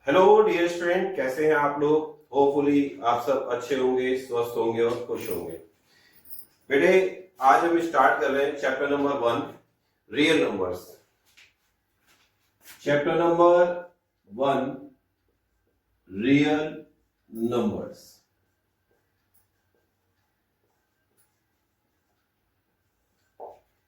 Hello dear student, कैसे हैं आप लोग। होपफुली आप सब अच्छे होंगे, स्वस्थ होंगे और खुश होंगे। बेटे, आज हम स्टार्ट कर रहे हैं chapter number 1, real numbers. Chapter number 1, real numbers.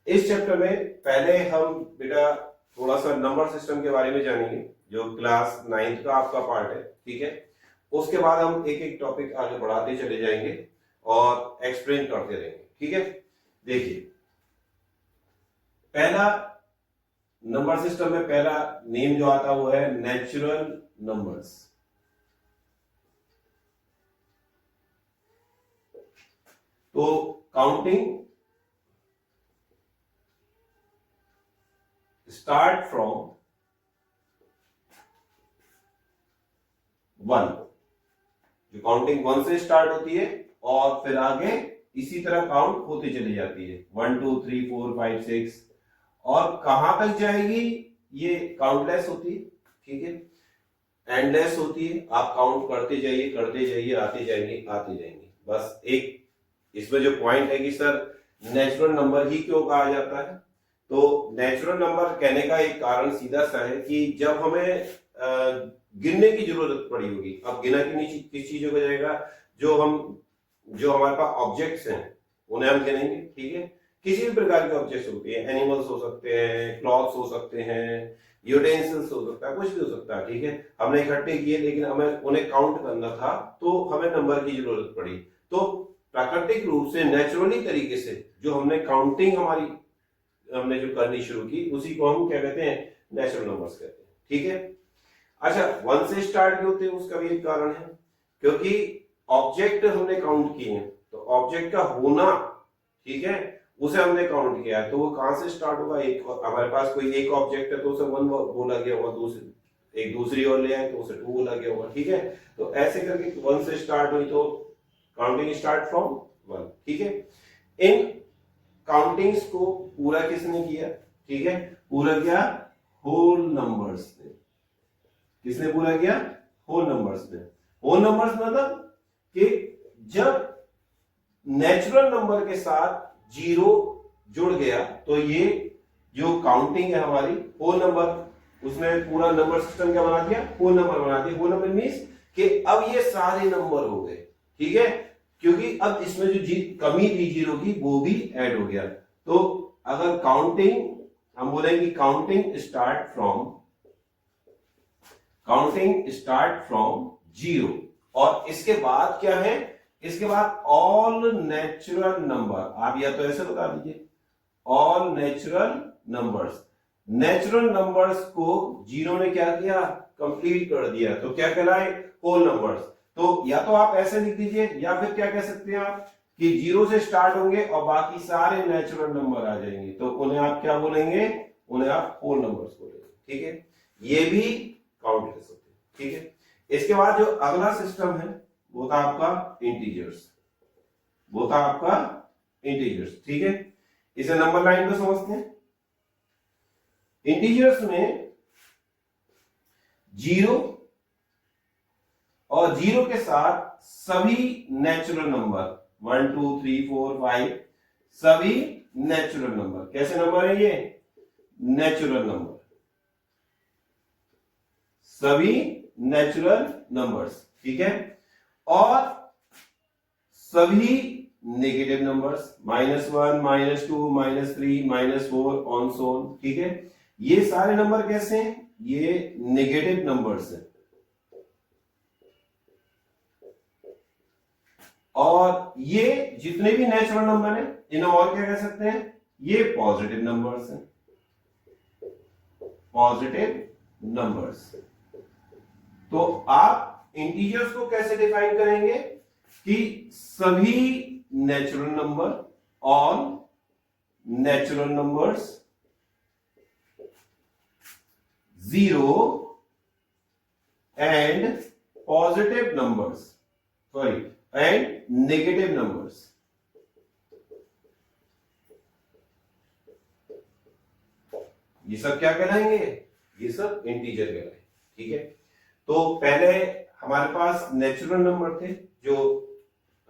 इस चैप्टर में पहले हम बेटा थोड़ा सा नंबर सिस्टम के बारे में जानेंगे, जो क्लास 9th का आपका पार्ट है, ठीक है। उसके बाद हम एक एक टॉपिक आगे बढ़ाते चले जाएंगे और एक्सप्लेन करते रहेंगे, ठीक है। देखिए, पहला नंबर सिस्टम में पहला नेम जो आता है वो है नेचुरल नंबर्स। तो काउंटिंग स्टार्ट फ्रॉम 1। जो काउंटिंग 1 से स्टार्ट होती है और फिर आगे इसी तरह काउंट होती चली जाती है, 1 2 3 4 5 6, और कहां तक जाएगी ये काउंटलेस होती है, ठीक है, एंडलेस होती है। आप काउंट करते जाइए, आते जाएंगे। बस एक इसमें जो पॉइंट है कि सर नेचुरल नंबर ही क्यों कहा जाता है, तो नेचुरल नंबर कहने का एक कारण सीधा सा है कि जब हमें गिनने की जरूरत पड़ी होगी, अब गिना किस चीजों का जाएगा, जो हमारे पास ऑब्जेक्ट्स हैं उन्हें हम गिनेंगे, ठीक है। किसी भी प्रकार के ऑब्जेक्ट्स होते हैं, एनिमल्स हो सकते हैं, क्लॉथ्स हो सकते हैं, यूटेंसिल्स हो सकता है, कुछ भी हो सकता है, ठीक है। हमने इकट्ठे किए लेकिन हमें उन्हें काउंट करना था, तो हमें नंबर की जरूरत पड़ी। तो प्राकृतिक रूप से नेचुरली तरीके से जो हमने काउंटिंग हमने जो करनी शुरू की, उसी को हम क्या कहते हैं, नेचुरल नंबर्स कहते हैं, ठीक है। अच्छा, 1 से स्टार्ट क्यों होते हैं, उसका भी एक कारण है, क्योंकि ऑब्जेक्ट हमने काउंट किए हैं, तो ऑब्जेक्ट का होना, ठीक है, उसे हमने काउंट किया है, तो वो कहां से स्टार्ट होगा। एक हमारे पास कोई एक ऑब्जेक्ट है तो उसे 1 बोला गया होगा, दूसरी एक दूसरी और ले आए तो उसे 2 बोला गया होगा, ठीक है। तो ऐसे करके 1 से स्टार्ट हुई तो काउंटिंग स्टार्ट फ्रॉम 1, ठीक है। इन काउंटिंग्स को पूरा किसने किया, ठीक है, पूरा किया होल नंबर्स ने। किसने पूरा किया, होल नंबर्स ने। होल नंबर्स मतलब कि जब नेचुरल नंबर के साथ जीरो जुड़ गया तो ये जो काउंटिंग है हमारी होल नंबर, उसने पूरा नंबर सिस्टम क्या बना दिया, होल नंबर बना दिया। होल नंबर मींस कि अब ये सारे नंबर हो गए, ठीक है, क्योंकि अब इसमें जो कमी थी जीरो की वो भी ऐड हो गया। तो अगर काउंटिंग, हम बोलेंगे काउंटिंग स्टार्ट फ्रॉम जीरो, और इसके बाद क्या है, इसके बाद ऑल नेचुरल नंबर, आप या तो ऐसे बता दीजिए all natural numbers. Natural numbers को जीरो ने क्या किया, कंप्लीट कर दिया, तो क्या कहलाए, होल नंबर्स। तो या तो आप ऐसे लिख दीजिए, या फिर क्या कह सकते हैं आप कि जीरो से स्टार्ट होंगे और बाकी सारे नेचुरल नंबर आ जाएंगे, तो उन्हें आप क्या बोलेंगे, उन्हें आप होल नंबर्स बोलेंगे, ठीक है। ये भी काउंटलेस होते हैं, ठीक है। इसके बाद जो अगला सिस्टम है वो था आपका इंटीजर्स, ठीक है। इसे नंबर लाइन पे समझते हैं। इंटीजर्स में जीरो और जीरो के साथ सभी नेचुरल नंबर 1 2 3 4 5, सभी नेचुरल नंबर। कैसे नंबर है ये, नेचुरल नंबर, सभी नेचुरल नंबर्स, ठीक है। और सभी negative numbers, -1 -2 -3 -4 on so on, ठीक है। ये सारे नंबर कैसे हैं, ये नेगेटिव नंबर्स हैं। और ये जितने भी नेचुरल नंबर हैं इन्हें और क्या कह सकते हैं, ये पॉजिटिव नंबर्स हैं, पॉजिटिव नंबर्स। तो आप इंटीजर्स को कैसे डिफाइन करेंगे कि सभी natural number, all natural numbers, zero and positive numbers, sorry, and negative numbers. ये सब क्या कहलाएंगे, ये सब इंटीजर कहलाएंगे, ठीक है। तो पहले हमारे पास नेचुरल नंबर थे जो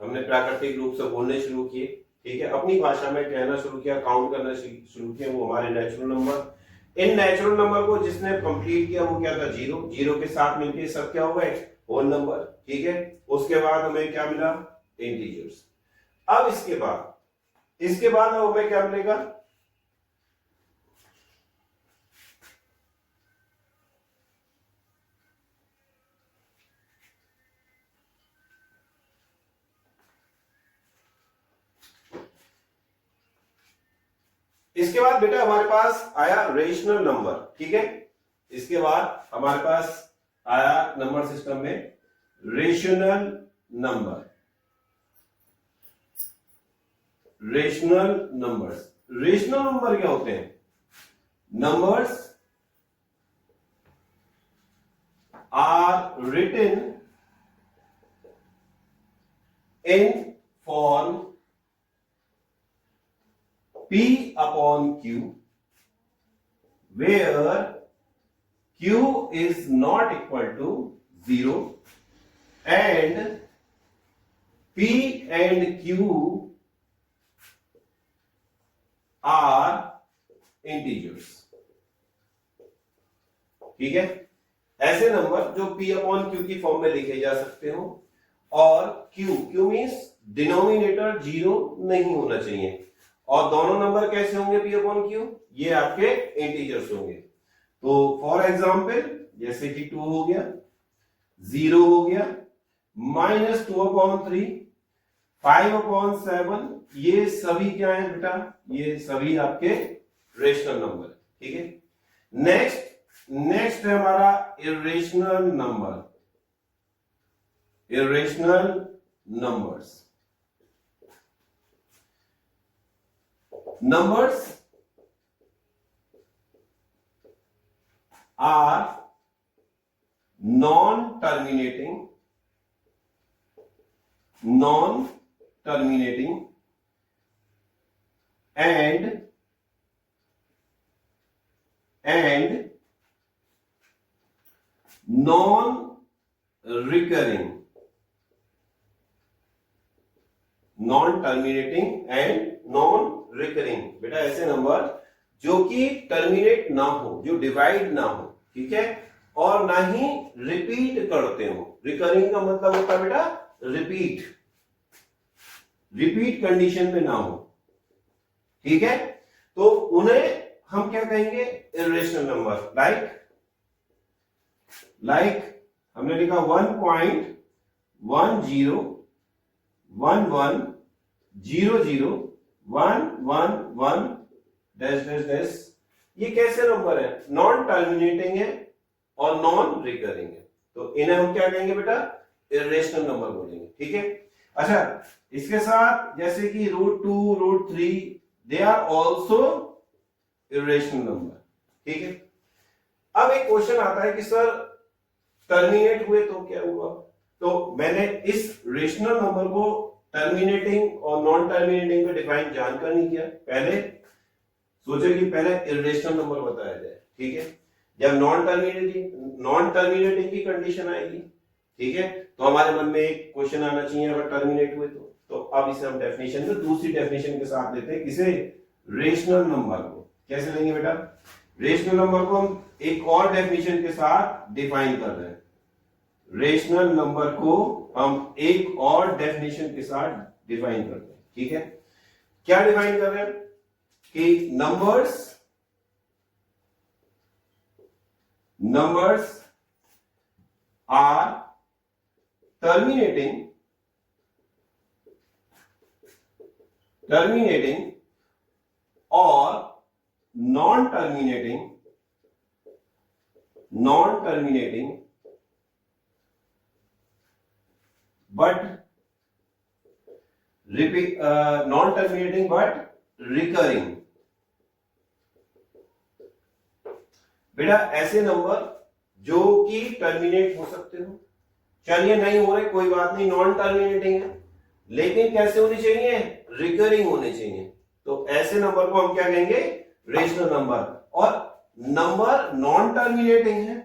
हमने प्राकृतिक रूप से बोलने शुरू किए, ठीक है, अपनी भाषा में कहना शुरू किया, काउंट करना शुरू किया, वो हमारे natural number. In natural number को जिसने कंप्लीट किया वो क्या था, जीरो। जीरो के साथ मिलके सब क्या हो गए, होल नंबर, ठीक है। उसके बाद हमें क्या मिला, इंटीजर्स। अब इसके बाद अब हमें क्या मिलेगा, इसके बाद बेटा हमारे पास आया रेशनल नंबर, ठीक है। इसके बाद हमारे पास आया नंबर सिस्टम में rational number. Rational numbers, rational number क्या होते हैं, numbers are written in form P upon Q, where Q is not equal to 0 and P and Q are integers, ठीक है। ऐसे नंबर जो P upon Q की form में लिखे जा सकते हो, और Q मीन्स डिनोमिनेटर जीरो नहीं होना चाहिए, और दोनों नंबर कैसे होंगे, P अपॉन Q, ये आपके इंटीजर्स होंगे। तो फॉर एग्जाम्पल जैसे कि 2 हो गया, 0 हो गया, -2/3, 5/7, ये सभी क्या है बेटा, ये सभी आपके रेशनल नंबर, ठीक है। नेक्स्ट है हमारा irrational number. Irrational numbers, numbers are non-terminating and non-recurring, non-terminating and non-recurring। बेटा ऐसे नंबर जो कि टर्मिनेट ना हो, जो डिवाइड ना हो, ठीक है, और ना ही रिपीट करते हो। रिकरिंग का मतलब होता है बेटा रिपीट कंडीशन में ना हो, ठीक है। तो उन्हें हम क्या कहेंगे, इर्रेशनल नंबर। लाइक हमने लिखा 1.1001110011 ये कैसे नंबर है, नॉन टर्मिनेटिंग है और नॉन रिकरिंग है, तो इन्हें हम क्या कहेंगे बेटा, इर्रेशनल नंबर बोलेंगे, ठीक है। अच्छा, इसके साथ जैसे कि √2, √3 they are also irrational number, ठीक है। अब एक क्वेश्चन आता है कि सर टर्मिनेट हुए तो क्या हुआ, तो मैंने इस रेशनल नंबर को टर्मिनेटिंग और नॉन टर्मिनेटिंग को डिफाइन जानकर नहीं किया, पहले सोचे कि पहले इर्रेशनल नंबर बताया जाए, ठीक है। जब नॉन टर्मिनेटिंग की कंडीशन आएगी, ठीक है, तो हमारे मन में एक क्वेश्चन आना चाहिए अगर टर्मिनेट हुए तो अब इसे हम डेफिनेशन में दूसरी डेफिनेशन के साथ लेते हैं, किसे, रेशनल नंबर को। कैसे लेंगे बेटा, रेशनल नंबर को हम एक और डेफिनेशन के साथ डिफाइन कर रहे हैं। रेशनल नंबर को हम एक और डेफिनेशन के साथ डिफाइन करते हैं, ठीक है। क्या डिफाइन कर रहे हैं कि numbers are terminating or non-terminating but non-terminating but recurring। बेटा ऐसे नंबर जो कि टर्मिनेट हो सकते हो, चलिए नहीं हो रहे कोई बात नहीं, नॉन टर्मिनेटिंग है, लेकिन कैसे होनी चाहिए, रिकरिंग होने चाहिए, तो ऐसे नंबर को हम क्या कहेंगे, रेशनल नंबर। और नंबर नॉन टर्मिनेटिंग है,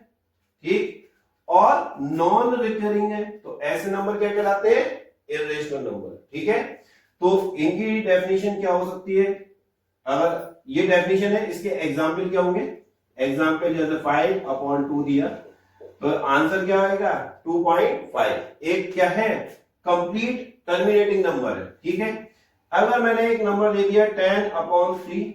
ठीक, और नॉन रिकरिंग है, तो ऐसे नंबर क्या कहलाते हैं? Irrational number. ठीक है, तो इनकी डेफिनेशन क्या हो सकती है? अगर ये डेफिनेशन है, इसके एग्जाम्पल क्या होंगे? एग्जाम्पल जैसे 5/2 दिया, तो आंसर क्या आएगा? 2.5। एक क्या है? कंप्लीट टर्मिनेटिंग नंबर है। ठीक है, अगर मैंने एक नंबर दे दिया 10/3,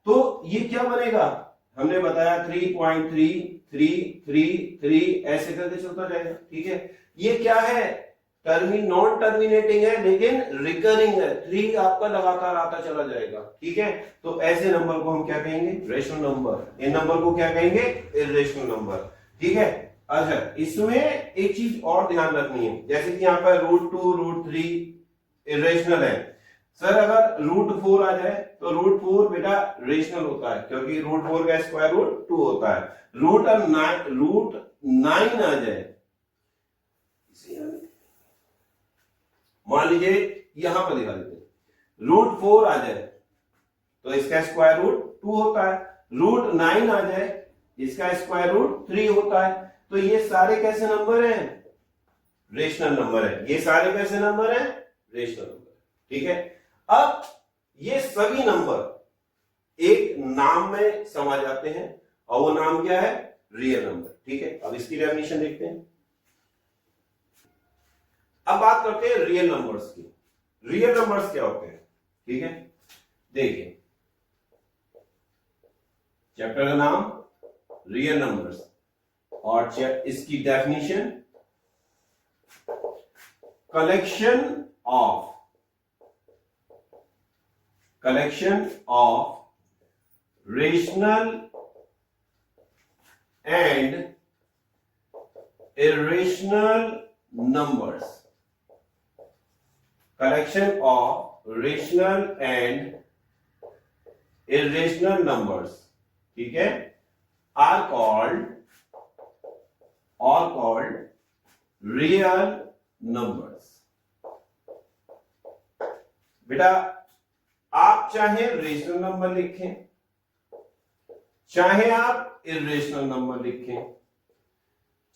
तो ये क्या बनेगा? हमने बताया 3.333 ऐसे करके चलता जाएगा। ठीक है, ये क्या है? नॉन टर्मिनेटिंग है लेकिन रिकरिंग है, 3 आपका लगातार आता चला जाएगा। ठीक है, तो ऐसे नंबर को हम क्या कहेंगे? Rational number. इन नंबर को क्या कहेंगे? Irrational number. ठीक है, अच्छा इसमें एक चीज और ध्यान रखनी है, जैसे कि यहाँ पर √2 √3 इर्रेशनल है। सर अगर √4 आ जाए तो √4 बेटा रेशनल होता है, क्योंकि √4 का स्क्वायर रूट 2 होता है। √9 आ जाए, मान लीजिए यहां पर दिखा देते हैं, √4 आ जाए तो इसका स्क्वायर रूट 2 होता है। √9 आ जाए, इसका स्क्वायर रूट 3 होता है। तो ये सारे कैसे नंबर हैं? रेशनल नंबर है। ये सारे कैसे नंबर हैं? Rational number. ठीक है, अब ये सभी नंबर एक नाम में समा जाते हैं, और वो नाम क्या है? Real number. ठीक है, अब इसकी डेफिनेशन देखते हैं। अब बात करते हैं रियल नंबर्स की। रियल नंबर्स क्या होते हैं? ठीक है, देखिए चैप्टर का नाम रियल नंबर्स, और इसकी definition collection of rational and irrational numbers, collection of rational and irrational numbers, ठीक है, are called real numbers। बेटा आप चाहे रेशनल नंबर लिखें, चाहे आप इर्रेशनल नंबर लिखें,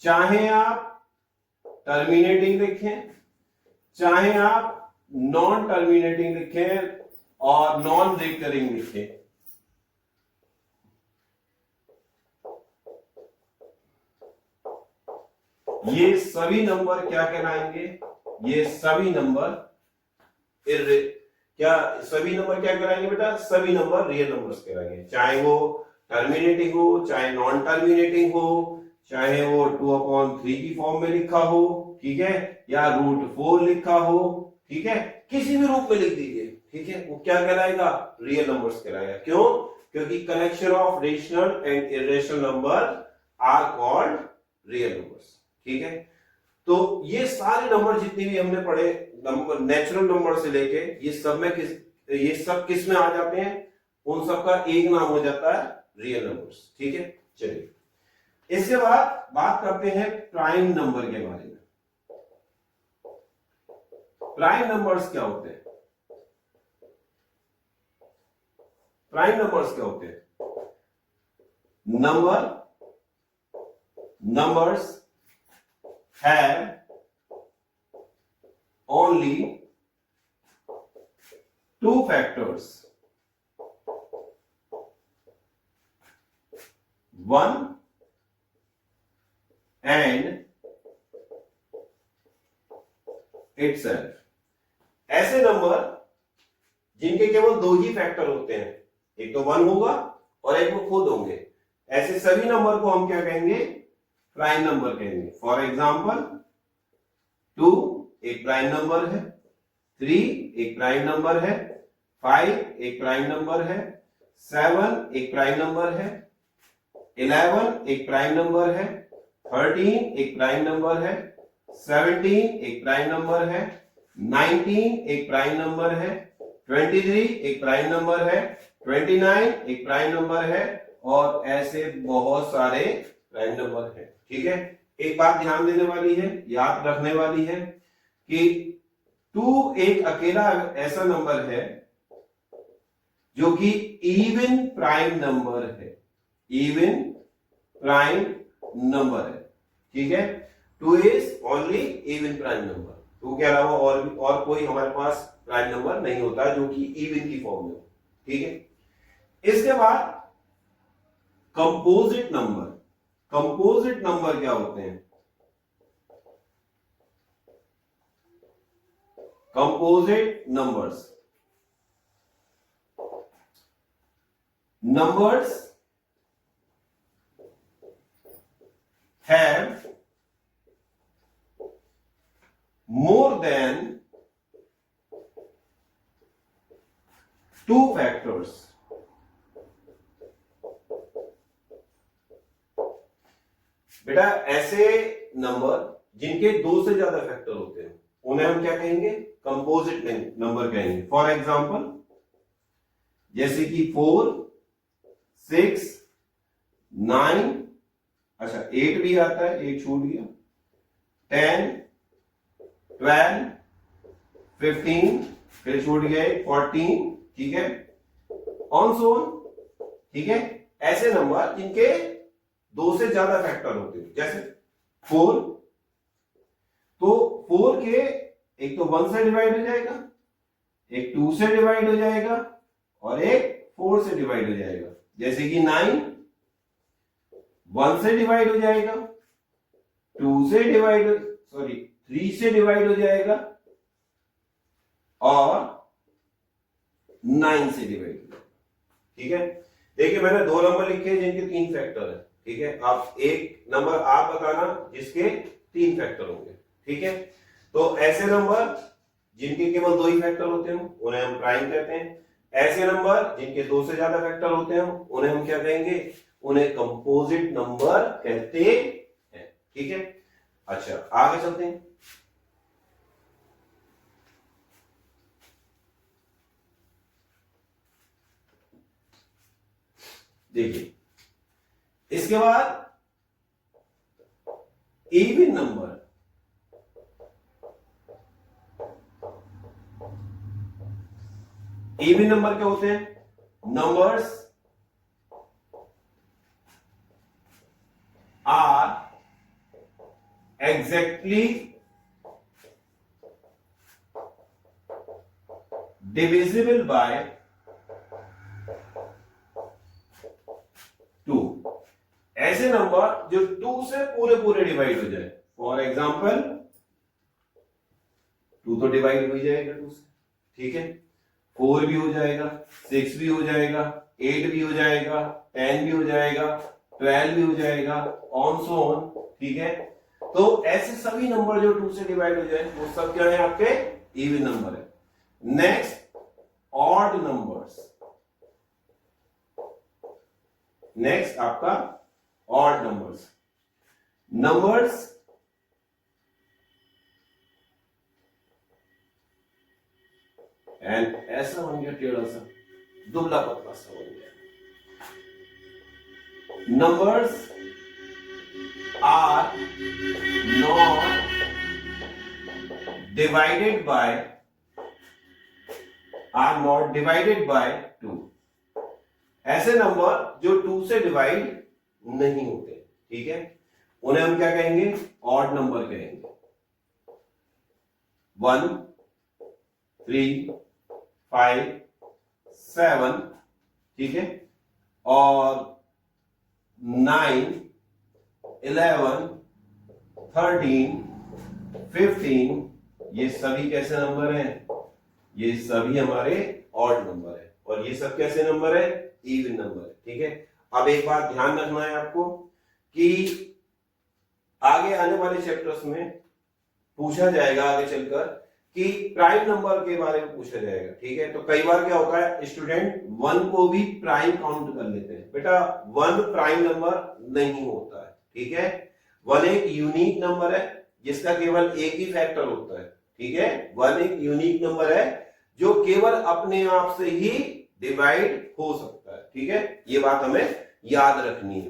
चाहे आप टर्मिनेटिंग लिखें, चाहे आप नॉन टर्मिनेटिंग लिखें और नॉन रिकरिंग लिखें, ये सभी नंबर क्या कहलाएंगे? ये सभी नंबर सभी नंबर क्या कहलाएंगे बेटा? सभी नंबर रियल नंबर्स कहलाएंगे, चाहे वो टर्मिनेटिंग हो, चाहे नॉन टर्मिनेटिंग हो, चाहे वो 2/3 की फॉर्म में लिखा हो, ठीक है, या √4 लिखा हो, ठीक है, किसी भी रूप में लिख दीजिए, ठीक है, वो क्या कहलाएगा? रियल नंबर्स कहलाएगा। क्यों? क्योंकि collection of rational and irrational number are called real numbers. ठीक है, तो ये सारे नंबर जितने भी हमने पढ़े, नंबर नेचुरल नंबर से लेके ये सब किस में आ जाते हैं? उन सब का एक नाम हो जाता है रियल नंबर्स। ठीक है, चलिए इसके बाद बात करते हैं प्राइम नंबर के बारे में। प्राइम नंबर्स क्या होते हैं? प्राइम नंबर्स क्या होते हैं? numbers have only two factors, one and itself। ऐसे नंबर जिनके केवल दो ही फैक्टर होते हैं, एक तो 1 होगा और एक वो खुद होंगे, ऐसे सभी नंबर को हम क्या कहेंगे? प्राइम नंबर कहेंगे। फॉर एग्जाम्पल 2 एक प्राइम नंबर है, 3 एक प्राइम नंबर है, 5 एक प्राइम नंबर है, 7 एक प्राइम नंबर है, 11 एक प्राइम नंबर है, 13 एक प्राइम नंबर है, 17 एक प्राइम नंबर है, 19 एक प्राइम नंबर है, 23 एक प्राइम नंबर है, 29 एक प्राइम नंबर है, और ऐसे बहुत सारे प्राइम नंबर हैं। ठीक है, एक बात ध्यान देने वाली है, याद रखने वाली है कि 2 एक अकेला ऐसा नंबर है जो कि इवन प्राइम नंबर है, इवन प्राइम नंबर है। ठीक है। 2 is only even prime number, 2 के अलावा और कोई हमारे पास प्राइम नंबर नहीं होता जो कि इवन की फॉर्म में हो, ठीक है। इसके बाद कंपोजिट नंबर। कंपोजिट नंबर क्या होते हैं? Composite numbers, numbers have more than 2 factors. बेटा ऐसे नंबर जिनके 2 से ज्यादा फैक्टर होते हैं उन्हें हम क्या कहेंगे? कंपोजिट नंबर कहेंगे। फॉर एग्जांपल जैसे कि 4, 6, 9, अच्छा 8 भी आता है, 8 छूट गया, 10, 12, 15 फिर छूट गए, 14, ठीक है, ऑन सो ऑन, ठीक है। ऐसे नंबर जिनके 2 से ज्यादा फैक्टर होते हैं, जैसे 4, तो 4 के एक तो 1 से डिवाइड हो जाएगा, एक 2 से डिवाइड हो जाएगा और एक 4 से डिवाइड हो जाएगा। जैसे कि 9 1 से डिवाइड हो जाएगा, 2 से डिवाइड, सॉरी 3 से डिवाइड हो जाएगा और 9 से डिवाइड हो जाएगा, ठीक है। देखिए मैंने 2 नंबर लिखे हैं जिनके 3 फैक्टर है, ठीक है। आप एक नंबर आप बताना जिसके 3 फैक्टर होंगे, ठीक है। तो ऐसे नंबर जिनके केवल 2 ही फैक्टर होते हैं उन्हें हम प्राइम कहते हैं। ऐसे नंबर जिनके 2 से ज्यादा फैक्टर होते हैं उन्हें हम क्या कहेंगे? उन्हें कंपोजिट नंबर कहते हैं, ठीक है। अच्छा आगे चलते हैं। देखिए इसके बाद इवन नंबर। इवन नंबर क्या होते हैं? Numbers are exactly divisible by 2। ऐसे नंबर जो 2 से पूरे पूरे डिवाइड हो जाए। फॉर एग्जाम्पल 2 तो डिवाइड हो जाएगा 2 से, ठीक है। 4 भी हो जाएगा, 6 भी हो जाएगा, 8 भी हो जाएगा, 10 भी हो जाएगा, 12 भी हो जाएगा, ऑन सो ऑन, ठीक है। तो ऐसे सभी नंबर जो 2 से डिवाइड हो जाए वो सब क्या है? आपके इवन नंबर है। Next odd numbers. नेक्स्ट आपका ऑड नंबर्स। नंबर्स एंड ऐसा बन गया टेढ़ा सा, दुबला पतला सा बन गया। Numbers are not divided by 2। ऐसे नंबर जो 2 से डिवाइड नहीं होते, ठीक है, उन्हें हम क्या कहेंगे? ऑड नंबर कहेंगे। 1, 3, 5, 7, ठीक है, और 9, 11, 13, 15, ये सभी कैसे नंबर हैं? ये सभी हमारे ऑड नंबर है। और ये सब कैसे नंबर है? इवन नंबर है, ठीक है। अब एक बात ध्यान रखना है आपको कि आगे आने वाले चैप्टर्स में पूछा जाएगा, आगे चलकर, कि प्राइम नंबर के बारे में पूछा जाएगा, ठीक है। तो कई बार क्या होता है, स्टूडेंट 1 को भी प्राइम काउंट कर लेते हैं। बेटा 1 प्राइम नंबर नहीं होता है, ठीक है। 1 एक यूनिक नंबर है जिसका केवल एक ही फैक्टर होता है, ठीक है। 1 एक यूनिक नंबर है जो केवल अपने आप से ही डिवाइड हो सकता है, ठीक है। ये बात हमें याद रखनी है।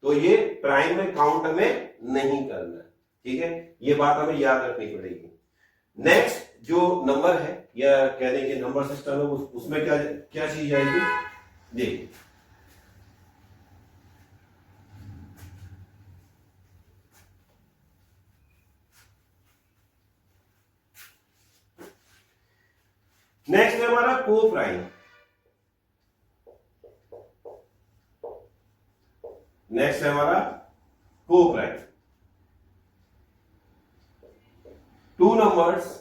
तो ये प्राइम में काउंट हमें नहीं करना है, ठीक है। ये बात हमें याद रखनी पड़ेगी। नेक्स्ट जो नंबर है या कह दें कि नंबर सिस्टम है, उसमें क्या क्या चीज आएगी? देखिए नेक्स्ट है हमारा को प्राइम। नेक्स्ट है हमारा coprime. Two numbers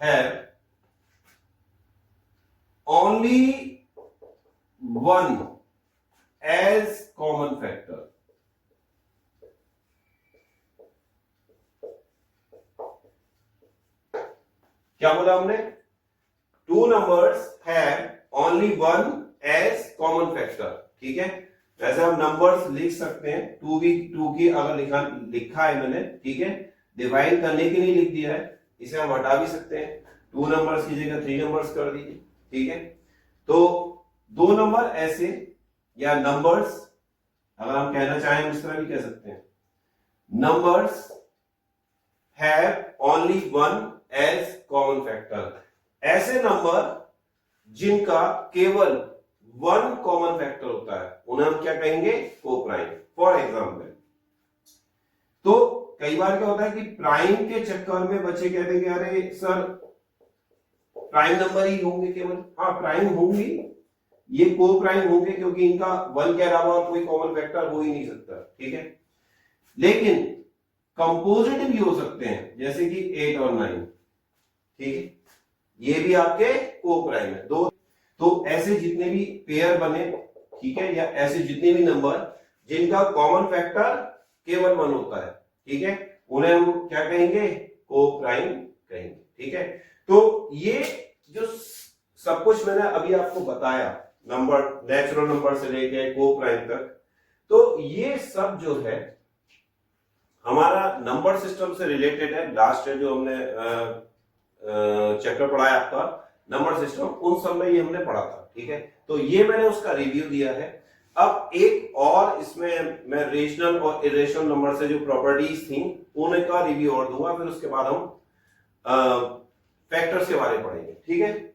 have only one as common factor। क्या बोला हमने? Two numbers have only one as common factor. ठीक है, वैसे हम नंबर्स लिख सकते हैं, टू की अगर लिखा है मैंने, ठीक है, डिवाइड करने के लिए लिख दिया है, इसे हम हटा भी सकते हैं, टू नंबर्स की जगह थ्री नंबर्स कर दीजिए। ठीक है, तो दो नंबर ऐसे, या नंबर्स अगर हम कहना चाहें इस तरह भी कह सकते हैं, numbers have only one as common factor. ऐसे नंबर जिनका केवल वन कॉमन फैक्टर होता है उन्हें हम क्या कहेंगे? को प्राइम। फॉर एग्जाम्पल, तो कई बार क्या होता है कि प्राइम के चक्कर में बच्चे कहते हैं कि अरे सर प्राइम नंबर ही होंगे केवल। हाँ, प्राइम होंगे, ये को प्राइम होंगे क्योंकि इनका वन के अलावा कोई कॉमन फैक्टर हो ही नहीं सकता। ठीक है, लेकिन कंपोजिट भी हो सकते हैं, जैसे कि 8 और 9। ठीक है, ये भी आपके को प्राइम है। दो तो ऐसे जितने भी पेयर बने, ठीक है, या ऐसे जितने भी नंबर जिनका कॉमन फैक्टर केवल वन होता है, ठीक है, उन्हें हम क्या कहेंगे? को प्राइम कहेंगे। ठीक है, तो ये जो सब कुछ मैंने अभी आपको बताया, नंबर, नेचुरल नंबर से लेके को प्राइम तक, तो ये सब जो है हमारा नंबर सिस्टम से रिलेटेड है। लास्ट है जो हमने चैप्टर पढ़ा है आपका नंबर सिस्टम, उन सब में ये हमने पढ़ा था। ठीक है, तो ये मैंने उसका रिव्यू दिया है। अब एक और इसमें मैं रेशनल और इरेशनल नंबर से जो प्रॉपर्टीज थी उनका रिव्यू और दूंगा, फिर उसके बाद हम फैक्टर्स के बारे में पढ़ेंगे। ठीक है,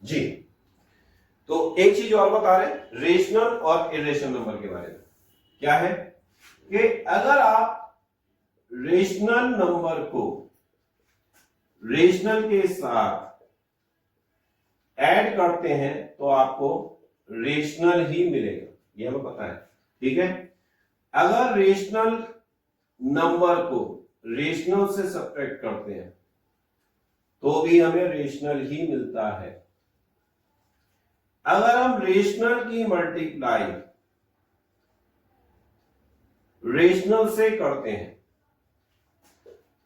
जी। तो एक चीज और बता रहे हैं रेशनल और इरेशनल नंबर के बारे में। क्या है कि अगर आप रेशनल नंबर को रेशनल के साथ ऐड करते हैं तो आपको रेशनल ही मिलेगा, ये हमें पता है। ठीक है, अगर रेशनल नंबर को रेशनल से सब्ट्रैक्ट करते हैं तो भी हमें रेशनल ही मिलता है। अगर हम रेशनल की मल्टीप्लाई रेशनल से करते हैं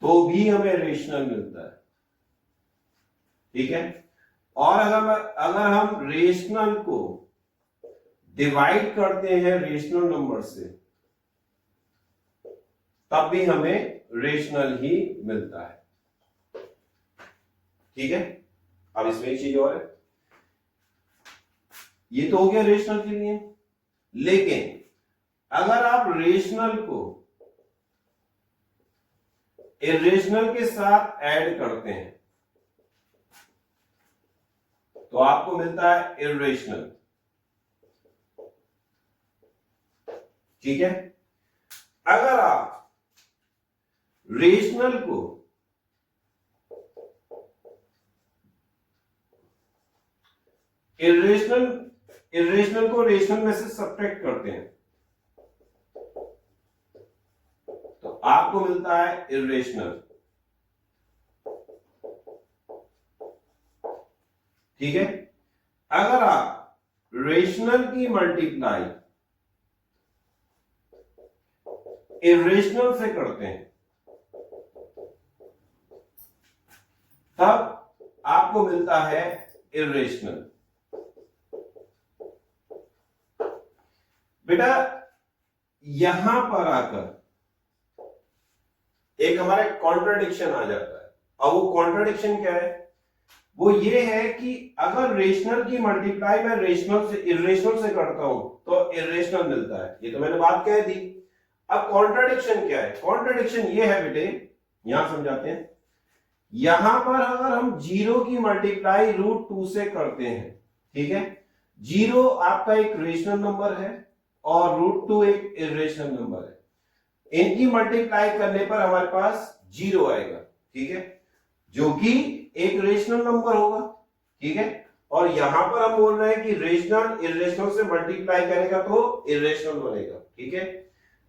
तो भी हमें रेशनल मिलता है। ठीक है, और अगर हम रेशनल को डिवाइड करते हैं रेशनल नंबर से तब भी हमें रेशनल ही मिलता है। ठीक है, अब इसमें एक चीज और है, ये तो हो गया रेशनल के लिए, लेकिन अगर आप रेशनल को इरेशनल के साथ ऐड करते हैं तो आपको मिलता है इरेशनल। ठीक है, अगर आप रेशनल को इरेशनल को रेशनल में से सब्ट्रैक्ट करते हैं तो आपको मिलता है इरेशनल। ठीक है, अगर आप रेशनल की मल्टीप्लाई इरेशनल से करते हैं तब आपको मिलता है इरेशनल। बेटा यहां पर आकर एक हमारा कॉन्ट्रडिक्शन आ जाता है, और वो कॉन्ट्रडिक्शन क्या है? वो ये है कि अगर रेशनल की मल्टीप्लाई मैं रेशनल से इरेशनल से करता हूं तो इरेशनल मिलता है, ये तो मैंने बात कह दी। अब कॉन्ट्राडिक्शन क्या है? कॉन्ट्राडिक्शन ये है बेटे, यहां समझाते हैं। यहां पर अगर हम 0 की मल्टीप्लाई √2 से करते हैं, ठीक है, 0 आपका एक रेशनल नंबर है और √2 एक इरेशनल नंबर है। इनकी मल्टीप्लाई करने पर हमारे पास 0 आएगा, ठीक है, जो कि एक रेशनल नंबर होगा, ठीक है। और यहां पर हम बोल रहे हैं कि रेशनल इरेशनल से मल्टीप्लाई करेगा तो इरेशनल बनेगा, ठीक है।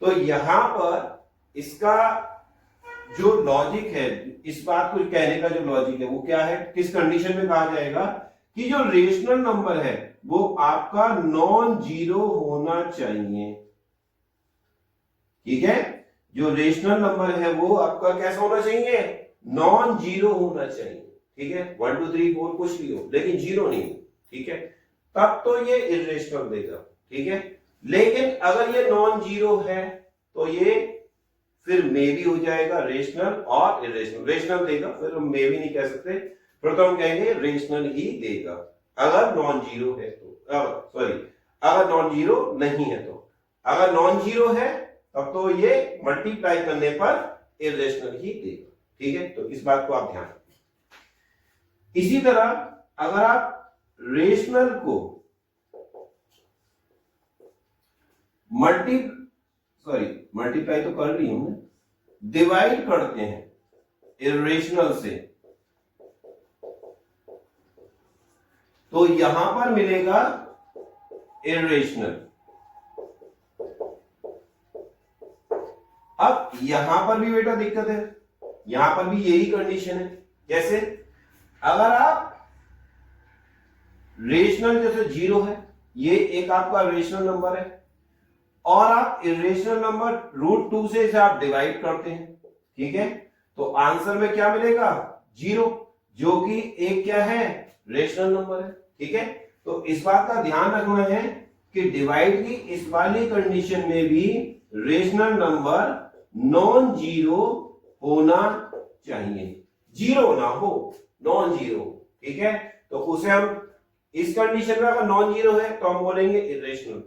तो यहां पर इसका जो लॉजिक है, इस बात को कहने का जो लॉजिक है वो क्या है, किस कंडीशन में कहा जाएगा कि जो रेशनल नंबर है वो आपका नॉन जीरो होना चाहिए, ठीक है। जो रेशनल नंबर है वो आपका कैसा होना चाहिए? नॉन जीरो होना चाहिए, ठीक है। 1 2 3 4 कुछ भी हो, लेकिन जीरो नहीं हो, ठीक है, तब तो ये इरेशनल देगा, ठीक है। लेकिन अगर ये नॉन जीरो है तो ये फिर मे भी हो जाएगा रेशनल और इरेशनल। रेशनल देगा, फिर हम मे भी नहीं कह सकते, फिर तो हम कहेंगे रेशनल ही देगा अगर नॉन जीरो है तो, सॉरी अगर नॉन जीरो नहीं है तो। अगर नॉन जीरो है तब तो ये मल्टीप्लाई करने पर इरेशनल ही देगा, ठीक है। तो इस बात को आप ध्यान रखें। इसी तरह अगर आप रेशनल को मल्टीप्लाई तो कर रही हूं, डिवाइड करते हैं इरेशनल से, तो यहां पर मिलेगा इरेशनल। अब यहां पर भी बेटा दिक्कत है, यहां पर भी यही कंडीशन है। कैसे? अगर आप रेशनल जैसे 0 है, ये एक आपका रेशनल नंबर है, और आप इरेशनल नंबर √2 से इसे आप डिवाइड करते हैं, ठीक है, तो आंसर में क्या मिलेगा? 0, जो कि एक क्या है? रेशनल नंबर है, ठीक है। तो इस बात का ध्यान रखना है कि डिवाइड की इस वाली कंडीशन में भी रेशनल नंबर नॉन जीरो होना चाहिए, जीरो ना हो, नॉन जीरो, ठीक है। तो उसे हम इस कंडीशन में अगर नॉन जीरो है तो हम बोलेंगे इरेशनल,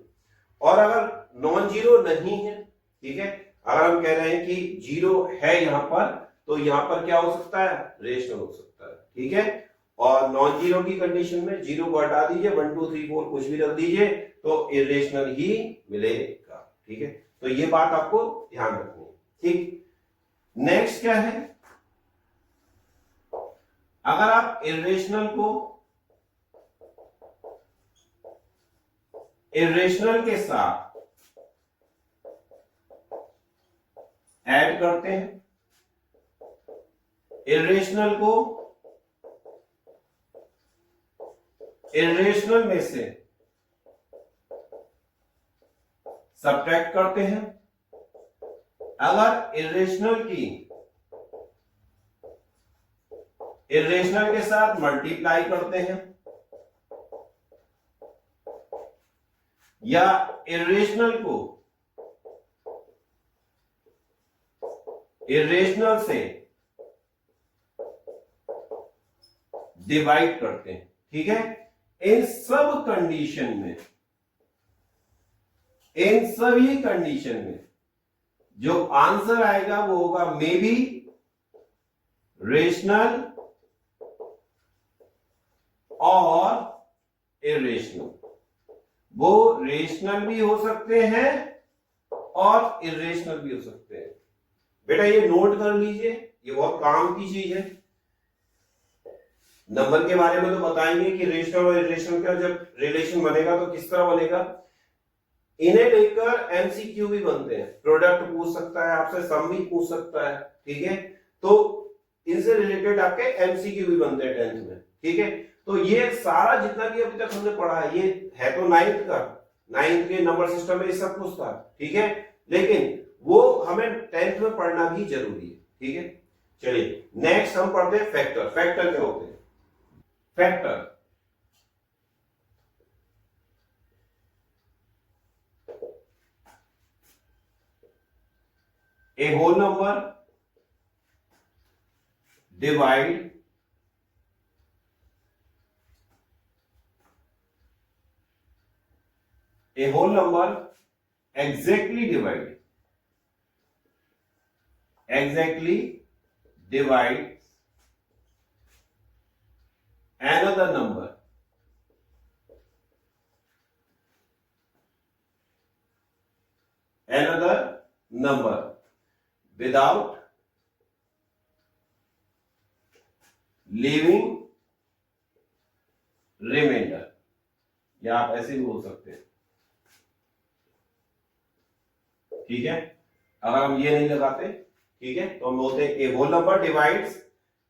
और अगर नॉन जीरो नहीं है, ठीक है, अगर हम कह रहे हैं कि जीरो है यहां पर, तो यहां पर क्या हो सकता है? रेशनल हो सकता है, ठीक है। और नॉन जीरो की कंडीशन में 0 को हटा दीजिए, 1 2 3 4 कुछ भी रख दीजिए, तो इरेशनल ही मिलेगा, ठीक है। तो ये बात आपको ध्यान रखनी है, ठीक। नेक्स्ट क्या है? अगर आप इरेशनल को इरेशनल के साथ ऐड करते हैं, इरेशनल को इरेशनल में से सब्ट्रैक्ट करते हैं, अगर इरेशनल की इरेशनल के साथ मल्टीप्लाई करते हैं, या इरेशनल को इरेशनल से डिवाइड करते हैं, ठीक है, इन सब कंडीशन में, इन सभी कंडीशन में जो आंसर आएगा वो होगा मे बी रेशनल और इरेशनल। वो रेशनल भी हो सकते हैं और इरेशनल भी हो सकते हैं। बेटा ये नोट कर लीजिए, ये बहुत काम की चीज है। नंबर के बारे में तो बताएंगे कि रेशनल और इरेशनल का जब रिलेशन बनेगा तो किस तरह बनेगा। इन्हें लेकर एमसीक्यू भी बनते हैं, प्रोडक्ट पूछ सकता है आपसे, सम भी पूछ सकता है, ठीक है। तो इनसे रिलेटेड आपके एमसीक्यू भी बनते हैं 10th में, ठीक है। तो ये सारा जितना भी अभी तक हमने पढ़ा है, ये है तो 9th का, 9th के नंबर सिस्टम में ये सब कुछ था, ठीक है, लेकिन वो हमें 10th में पढ़ना भी जरूरी है, ठीक है। चलिए नेक्स्ट हम पढ़ते हैं फैक्टर। फैक्टर क्या होते हैं? Factor a whole number divide a whole number exactly divide exactly divides another number without leaving remainder, या आप ऐसे भी बोल सकते हैं, ठीक है। अगर हम ये नहीं लगाते, ठीक है, तो हम बोलते हैं a whole number divides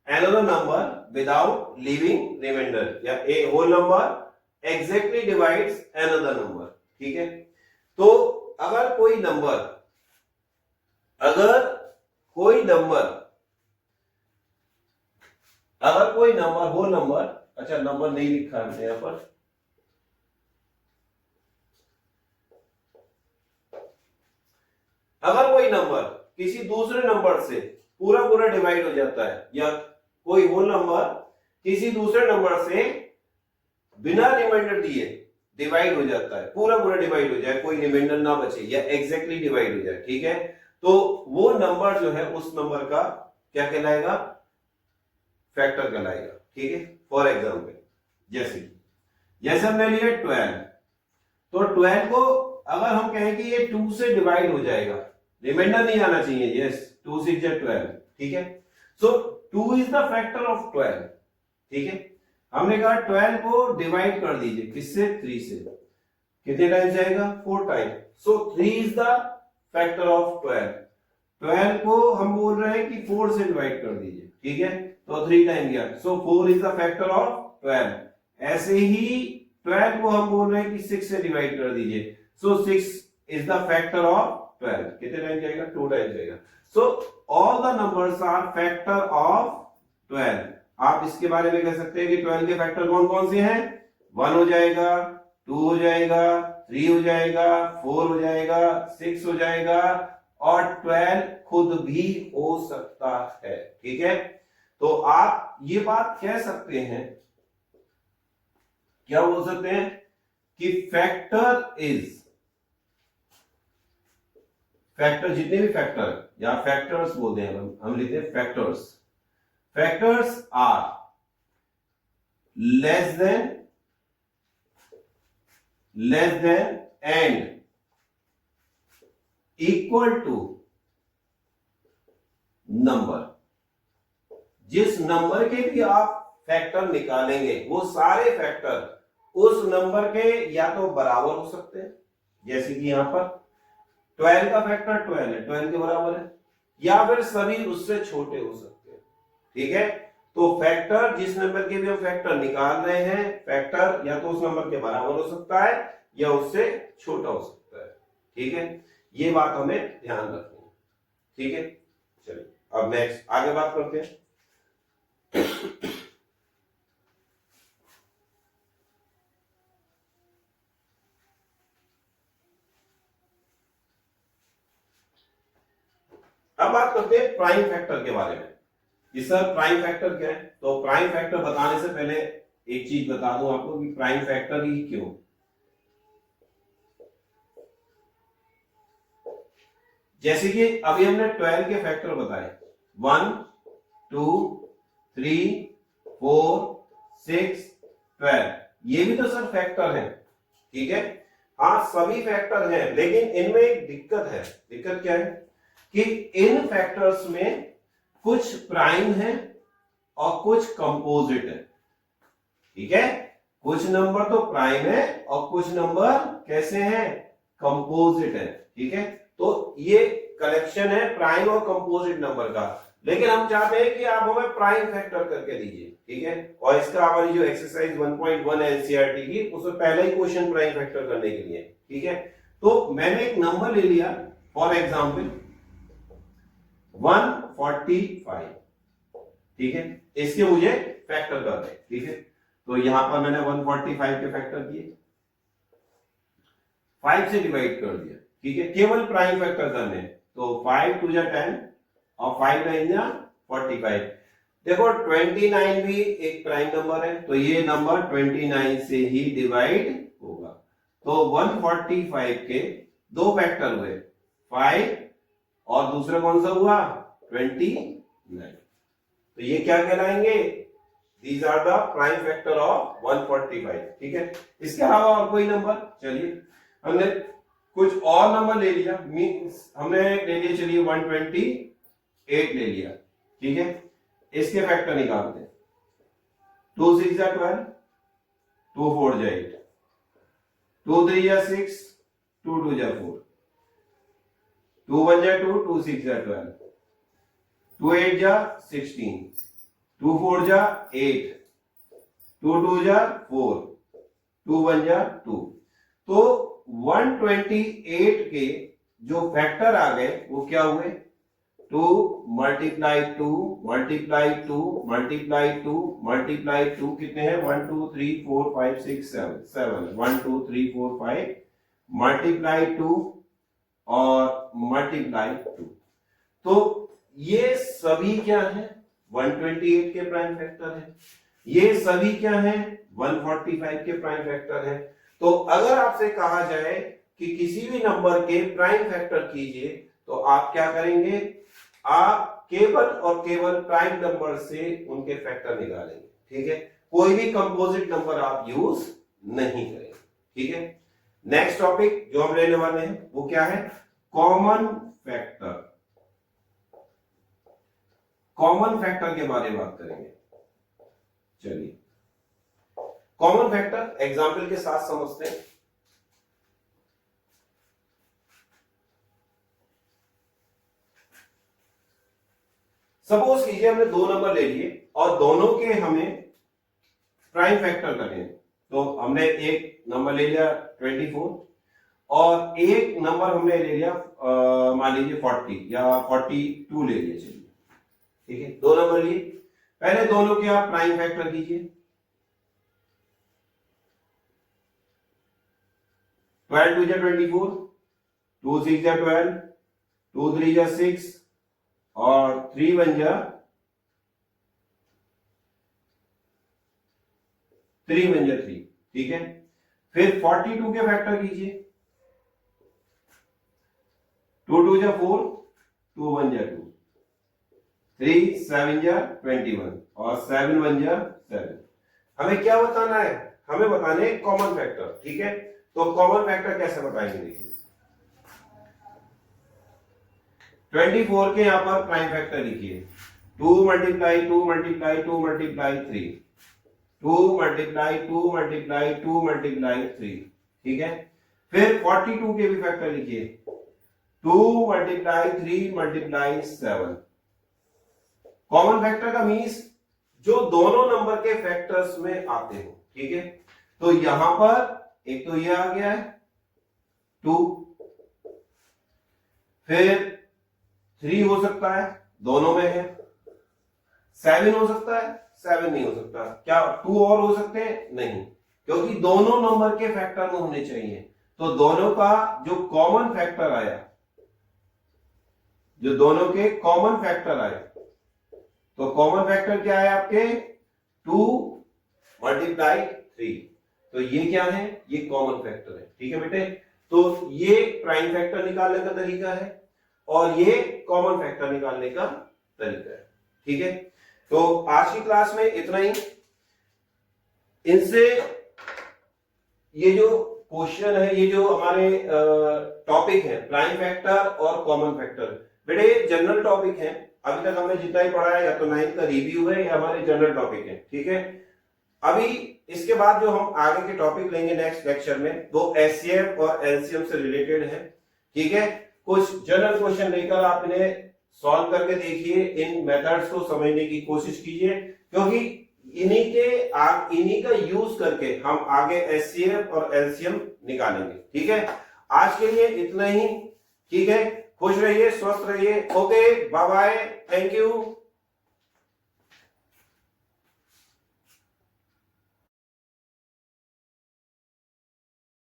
another number without leaving remainder, या a whole number exactly divides another number, ठीक है। तो अगर कोई नंबर होल नंबर, अच्छा नंबर नहीं लिखा हमने यहां पर, अगर कोई नंबर किसी दूसरे नंबर से पूरा डिवाइड हो जाता है, या कोई होल नंबर किसी दूसरे नंबर से बिना रिमाइंडर दिए डिवाइड हो जाता है, पूरा डिवाइड हो जाए, कोई रिमाइंडर ना बचे, या एग्जैक्टली डिवाइड हो जाए, ठीक है, तो वो नंबर जो है उस नंबर का क्या कहलाएगा, फैक्टर कहलाएगा, ठीक है। फॉर एग्जांपल जैसे हमने लिया 12, तो 12 को अगर हम कहें कि ये 2 से डिवाइड हो जाएगा, रिमाइंडर नहीं आना चाहिए, यस 2 6 12, ठीक है। सो 2 इज द फैक्टर ऑफ 12, ठीक है। हमने कहा 12 को डिवाइड कर दीजिए, किससे, 3 से, कितने टाइम जाएगा, 4 time, so 3 is the factor of 12। 12 को हम बोल रहे हैं कि 4 से डिवाइड कर दीजिए, ठीक है, तो 3 टाइम गया, सो 4 इज द फैक्टर ऑफ 12। ऐसे ही 12 को हम बोल रहे हैं कि 6 से डिवाइड कर दीजिए, so 6 is the factor of 12, कितने टाइम जाएगा, 2 टाइम जाएगा। So all the numbers are factor of 12। आप इसके बारे में कह सकते हैं कि 12 के फैक्टर कौन कौन से हैं, 1 हो जाएगा, 2 हो जाएगा, 3 हो जाएगा, 4 हो जाएगा, 6 हो जाएगा, और 12 खुद भी हो सकता है, ठीक है। तो आप ये बात कह सकते हैं, क्या बोल सकते हैं कि फैक्टर जितने भी फैक्टर, या फैक्टर्स बोलते हैं, हम लिखते हैं factors are less than and equal to number. जिस नंबर के भी आप फैक्टर निकालेंगे, वो सारे फैक्टर उस नंबर के या तो बराबर हो सकते हैं, जैसे कि यहां पर 12 का फैक्टर 12 है, 12 के बराबर है, या फिर सभी उससे छोटे हो सकते हैं, ठीक है। तो फैक्टर, जिस नंबर के भी हम फैक्टर निकाल रहे हैं, फैक्टर या तो उस नंबर के बराबर हो सकता है या उससे छोटा हो सकता है, ठीक है। ये बात हमें ध्यान रखनी है, ठीक है। चलिए अब नेक्स्ट आगे बात करते हैं। अब बात करते हैं प्राइम फैक्टर के बारे में कि सर प्राइम फैक्टर क्या है। तो प्राइम फैक्टर बताने से पहले एक चीज बता दूं आपको कि प्राइम फैक्टर ही क्यों। जैसे कि अभी हमने 12 के फैक्टर बताए, 1 2 3 4 6 12, ये भी तो सर फैक्टर है, ठीक है। हाँ सभी फैक्टर हैं, लेकिन इनमें एक दिक्कत है। दिक्कत क्या है कि इन फैक्टर्स में कुछ प्राइम है और कुछ कंपोजिट है, ठीक है। कुछ नंबर तो प्राइम है और कुछ नंबर कैसे हैं, कंपोजिट है, ठीक है। तो ये कलेक्शन है प्राइम और कंपोजिट नंबर का, लेकिन हम चाहते हैं कि आप हमें प्राइम फैक्टर करके दीजिए, ठीक है। और इसका हमारी जो एक्सरसाइज 1.1 एनसीईआरटी की, उसमें पहला ही क्वेश्चन प्राइम फैक्टर करने के लिए, ठीक है। तो मैंने एक नंबर ले लिया, फॉर एग्जांपल 145, ठीक है। इसके मुझे फैक्टर करना है, ठीक है। तो यहां पर मैंने 145 के फैक्टर किए, 5 से डिवाइड कर दिया, ठीक है। केवल प्राइम फैक्टर करने, तो 5 2 10 और 5 9 45। देखो 29 भी एक प्राइम नंबर है, तो ये नंबर 29 से ही डिवाइड होगा। तो 145 के दो फैक्टर हुए, 5 और दूसरा कौन सा हुआ 29। तो ये क्या कहलाएंगे? These are the prime factor of 145। ठीक है, इसके अलावा और कोई नंबर? चलिए हमने कुछ और नंबर ले लिया, मींस हमने ले लिया, चलिए 128 ले लिया। ठीक है, इसके फैक्टर निकालते हैं। 2 6 जा 12, 2 4 जा 8, 2 3 जा 6, 2 2 जा 4, 2 1 जा 2, 2 6 जा 12, 2 8 जा 16, 2 4 जा 8, 2 2 जा 4, 2 1 जा 2। तो 128 के जो फैक्टर आ गए वो क्या हुए? 2 मल्टीप्लाई 2 मल्टीप्लाई 2 मल्टीप्लाई 2 मल्टीप्लाई 2, कितने हैं? 1 2 3 4 5 6 7 1 2 3 4 5 मल्टीप्लाई 2 और मल्टीप्लाई 2। तो ये सभी क्या है? 128 के प्राइम फैक्टर है। ये सभी क्या है? 145 के प्राइम फैक्टर है। तो अगर आपसे कहा जाए कि किसी भी नंबर के प्राइम फैक्टर कीजिए, तो आप क्या करेंगे? आप केवल और केवल प्राइम नंबर से उनके फैक्टर निकालेंगे। ठीक है, कोई भी कंपोजिट नंबर आप यूज नहीं करेंगे। ठीक है, नेक्स्ट टॉपिक जो हम लेने वाले हैं वो क्या है? Common factor. कॉमन फैक्टर के बारे में बात करेंगे। चलिए कॉमन फैक्टर एग्जाम्पल के साथ समझते हैं। सपोज कीजिए हमने दो नंबर ले लिए और दोनों के हमें प्राइम फैक्टर करने हैं। तो हमने एक नंबर ले लिया 24 और एक नंबर हमने ले लिया मान लीजिए 40 या 42 ले लिया। चलिए ठीक है, दो नंबर लिए, पहले दोनों के आप प्राइम फैक्टर कीजिए। 12 2 जा 24, 2 6 जा 12, 2 3 जा 6 और 3 1 जा 3। ठीक है, फिर 42 के फैक्टर कीजिए। 2 2 जा 4, 2 1 जा 2, 3 7 जा 21 और 7 1 जा 7। हमें क्या बताना है? हमें बताने कॉमन फैक्टर। ठीक है, तो कॉमन फैक्टर कैसे बताएंगे? देखिए 24 के यहां पर प्राइम फैक्टर लिखिए। 2 multiply 2 multiply 2 multiply 3, 2 multiply 2 multiply 2 multiply 3। ठीक है, फिर 42 के भी फैक्टर लिखिए। 2 मल्टीप्लाई 3 मल्टीप्लाई 7। कॉमन फैक्टर का मीन्स जो दोनों नंबर के फैक्टर्स में आते हो। ठीक है, तो यहां पर एक तो ये आ गया है 2, फिर 3 हो सकता है, दोनों में है। 7 हो सकता है, 7 नहीं हो सकता। क्या 2 और हो सकते हैं? नहीं, क्योंकि दोनों नंबर के फैक्टर में होने चाहिए। तो दोनों का जो कॉमन फैक्टर आया, जो दोनों के कॉमन फैक्टर आए, तो कॉमन फैक्टर क्या है आपके? 2 मल्टीप्लाई 3। तो ये क्या है? ये कॉमन फैक्टर है। ठीक है बेटे, तो ये प्राइम फैक्टर निकालने का तरीका है और ये कॉमन फैक्टर निकालने का तरीका है। ठीक है, तो आज की क्लास में इतना ही। इनसे ये जो क्वेश्चन है, ये जो हमारे टॉपिक है प्राइम फैक्टर और कॉमन फैक्टर, बेटे जनरल टॉपिक है। अभी तक हमने जितना ही पढ़ा है या तो 9th का रिव्यू है या हमारे जनरल टॉपिक है। ठीक है, अभी इसके बाद जो हम आगे के टॉपिक लेंगे नेक्स्ट लेक्चर में, वो एचसीएफ और एलसीएम से रिलेटेड है। ठीक है, कुछ जनरल क्वेश्चन लेकर आप इन्हें सॉल्व करके देखिए, इन मेथड्स को समझने की कोशिश कीजिए, क्योंकि इन्हीं का यूज करके हम आगे एचसीएफ और एलसीएम निकालेंगे। ठीक है, आज के लिए इतना ही। ठीक है, खुश रहिए, स्वस्थ रहिए। Okay, bye bye, thank you.